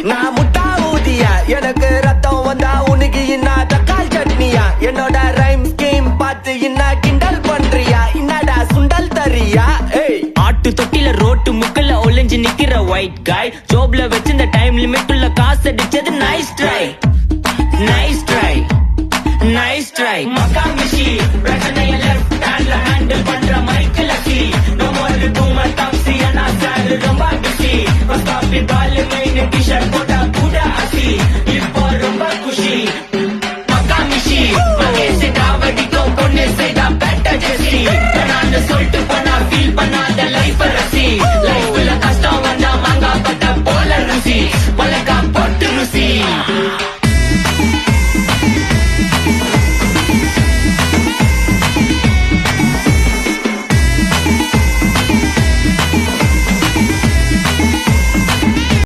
நான் முட்டா ஊதியா எனக்கு ரத்தம் வந்தா உனக்கு இன்னா தக்காளி சட்னியா என்னோட ரைம் ஸ்கீம் பார்த்து இன்னா கிண்டல் பண்றியா என்னடா சுண்டல் தரியா ஏய் ஆட்டு தொட்டில ரோட்டு முக்கல்ல ஒளிஞ்சு நிக்கிற ஒயிட் காய் ஜோப்ல வச்சிருந்த டைம் லிமிட் உள்ள காசு அடிச்சது nice try nice try nice try மக்கா மிஷி பிரச்சனைய லெஃப்ட் ஹேண்ட்ல ஹேண்டில் பண்ற மைக்கேல் அசி நோ மோர் டூமர் டாக்ஸி அண்ணா சார் ரொம்ப பிஸி பஸ் காப்பி பால் மெயின் டி-ஷர்ட் போட்டா கூட அசி